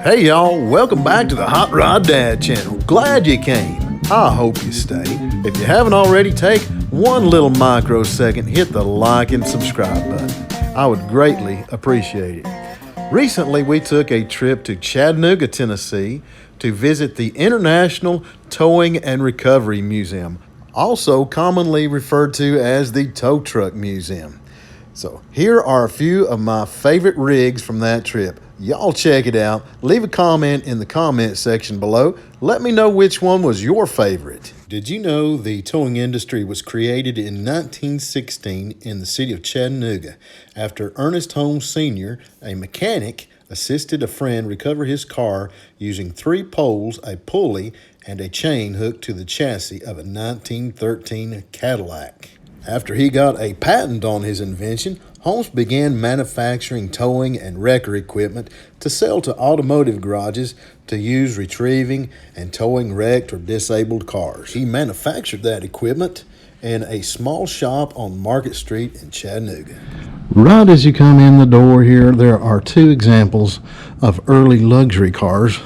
Hey y'all, welcome back to the Hot Rod Dad channel. Glad you came. I hope you stay. If you haven't already, take one little microsecond, hit the like and subscribe button. I would greatly appreciate it. Recently, we took a trip to Chattanooga, Tennessee to visit the International Towing and Recovery Museum, also commonly referred to as the Tow Truck Museum. So here are a few of my favorite rigs from that trip. Y'all check it out. Leave a comment in the comment section below. Let me know which one was your favorite. Did you know the towing industry was created in 1916 in the city of Chattanooga after Ernest Holmes Sr., a mechanic, assisted a friend recover his car using 3 poles, a pulley, and a chain hooked to the chassis of a 1913 Cadillac. After he got a patent on his invention, Holmes began manufacturing towing and wrecker equipment to sell to automotive garages to use retrieving and towing wrecked or disabled cars. He manufactured that equipment in a small shop on Market Street in Chattanooga. Right as you come in the door here, there are 2 examples of early luxury cars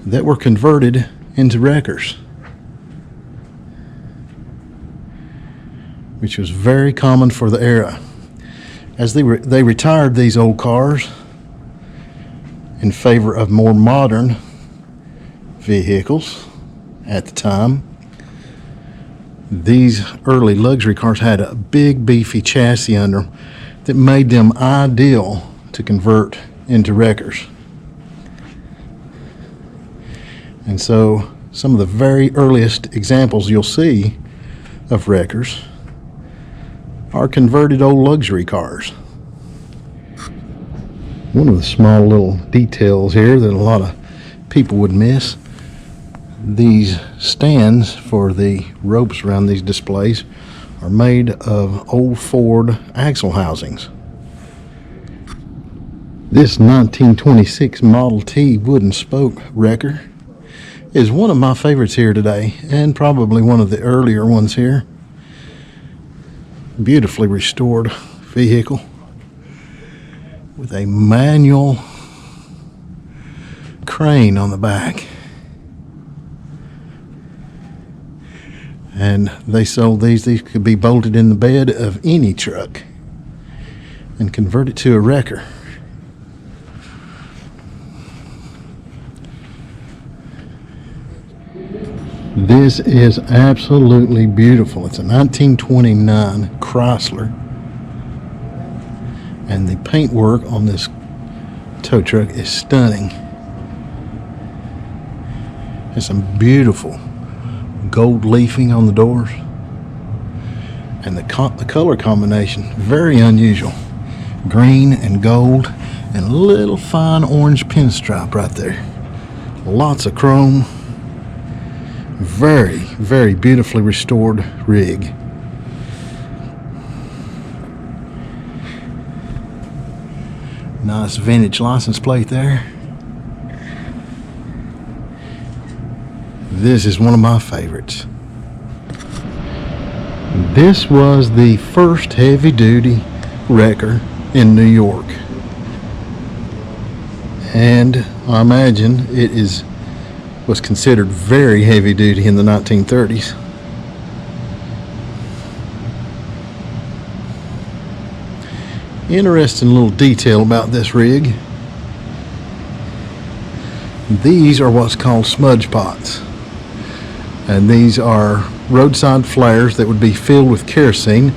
that were converted into wreckers, which was very common for the era. As they retired these old cars in favor of more modern vehicles at the time, these early luxury cars had a big beefy chassis under them that made them ideal to convert into wreckers. And so some of the very earliest examples you'll see of wreckers are converted old luxury cars. One of the small little details here that a lot of people would miss, these stands for the ropes around these displays are made of old Ford axle housings. This 1926 Model T wooden spoke wrecker is one of my favorites here today, and probably one of the earlier ones here. Beautifully restored vehicle with a manual crane on the back, and they sold these could be bolted in the bed of any truck and convert it to a wrecker. This is absolutely beautiful. It's a 1929 Chrysler, and the paintwork on this tow truck is stunning. There's some beautiful gold leafing on the doors, and the color combination, very unusual. Green and gold and a little fine orange pinstripe right there. Lots of chrome. Very, very beautifully restored rig. Nice vintage license plate there. This is one of my favorites. This was the first heavy-duty wrecker in New York, and I imagine it was considered very heavy duty in the 1930s. Interesting little detail about this rig. These are what's called smudge pots, and these are roadside flares that would be filled with kerosene.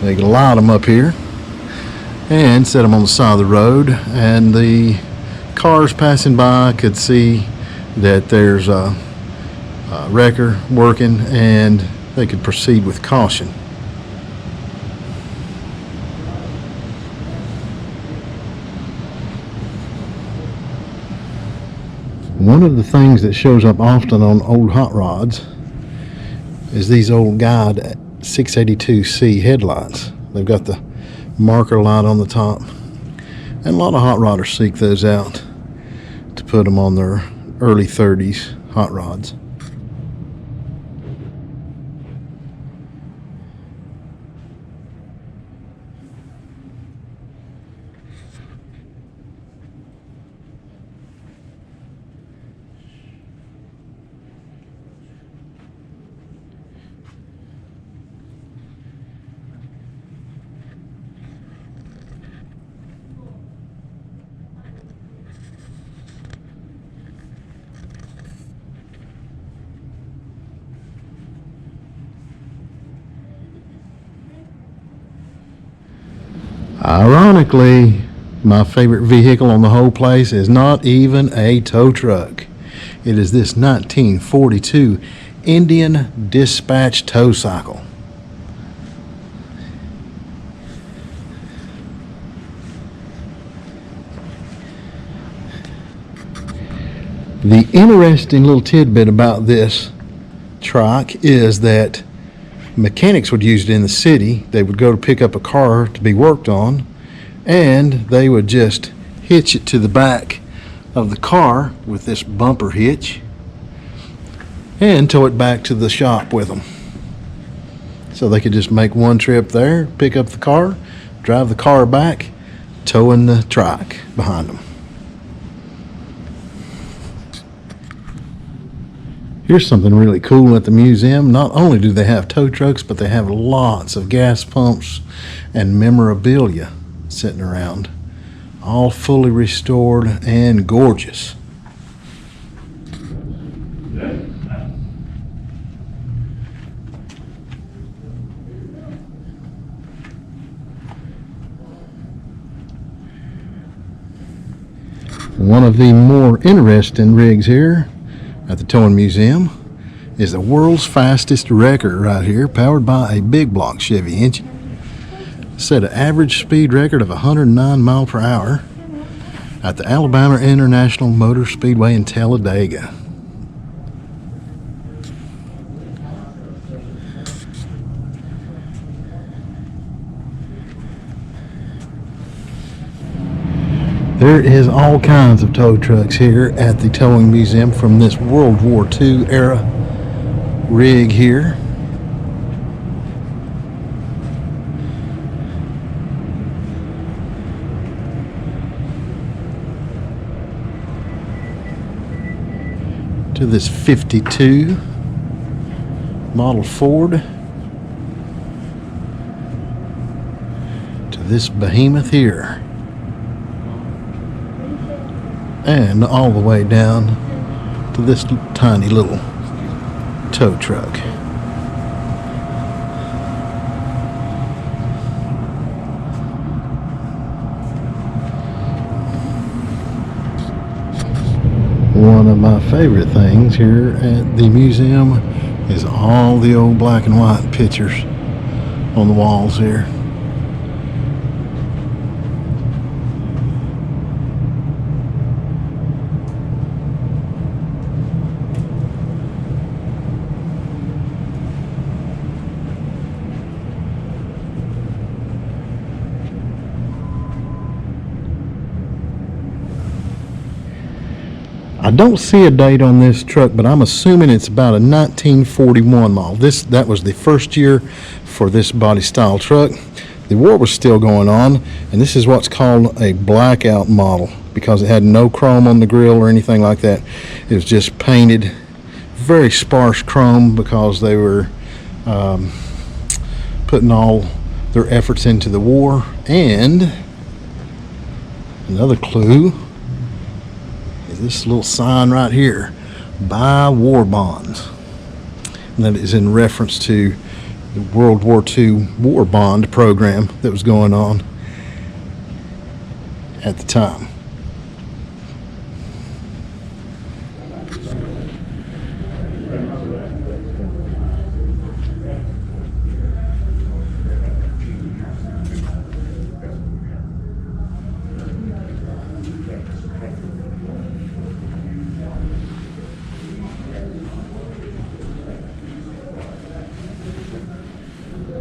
They could light them up here and set them on the side of the road, and the cars passing by could see that there's a wrecker working, and they could proceed with caution. One of the things that shows up often on old hot rods is these old Guide 682C headlights. They've got the marker light on the top, and a lot of hot rodders seek those out to put them on their early 30s hot rods. Ironically, my favorite vehicle on the whole place is not even a tow truck. It is this 1942 Indian Dispatch tow cycle. The interesting little tidbit about this truck is that mechanics would use it in the city. They would go to pick up a car to be worked on, and they would just hitch it to the back of the car with this bumper hitch and tow it back to the shop with them. So they could just make one trip there, pick up the car, drive the car back, towing the truck behind them. Here's something really cool at the museum. Not only do they have tow trucks, but they have lots of gas pumps and memorabilia sitting around, all fully restored and gorgeous. One of the more interesting rigs here at the Towing Museum is the world's fastest wrecker right here, powered by a big block Chevy engine. Set an average speed record of 109 miles per hour at the Alabama International Motor Speedway in Talladega. There is all kinds of tow trucks here at the Towing Museum from this World War II era rig here. To this 52 model Ford. To this behemoth here. And all the way down to this tiny little tow truck. One of my favorite things here at the museum is all the old black and white pictures on the walls here. I don't see a date on this truck, but I'm assuming it's about a 1941 model. That was the first year for this body style truck. The war was still going on, and this is what's called a blackout model because it had no chrome on the grill or anything like that. It was just painted very sparse chrome because they were putting all their efforts into the war. And another clue, this little sign right here, buy war bonds. And that is in reference to the World War II war bond program that was going on at the time.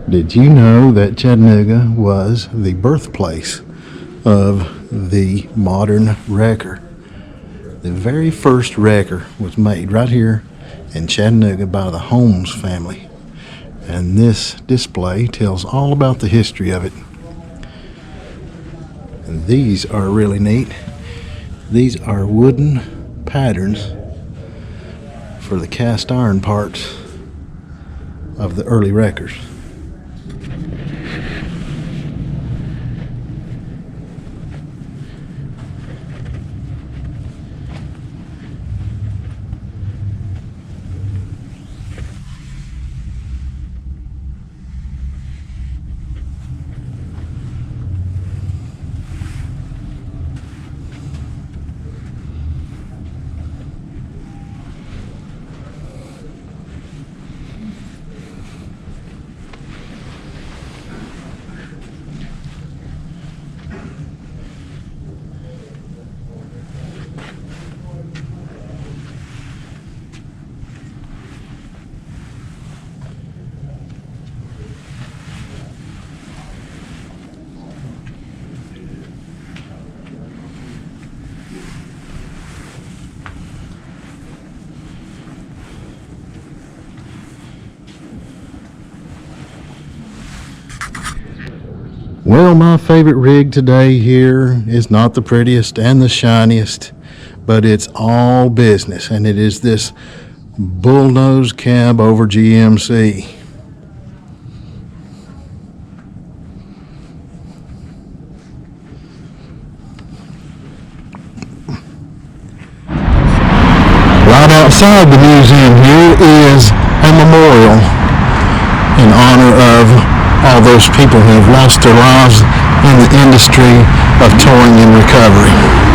Did you know that Chattanooga was the birthplace of the modern wrecker? The very first wrecker was made right here in Chattanooga by the Holmes family. And this display tells all about the history of it. And these are really neat. These are wooden patterns for the cast iron parts of the early wreckers. Well, my favorite rig today here is not the prettiest and the shiniest, but it's all business, and it is this bullnose cab over GMC. Right outside the museum here is a memorial in honor of all those people who have lost their lives in the industry of towing and recovery.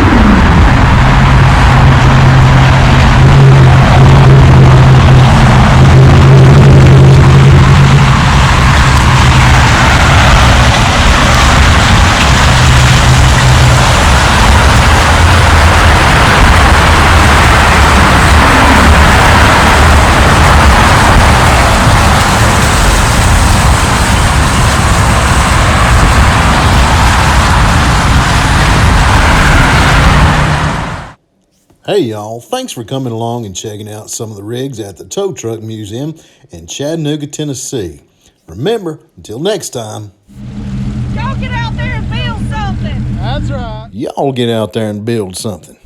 Hey y'all, thanks for coming along and checking out some of the rigs at the Tow Truck Museum in Chattanooga, Tennessee. Remember, until next time, y'all get out there and build something. That's right. Y'all get out there and build something.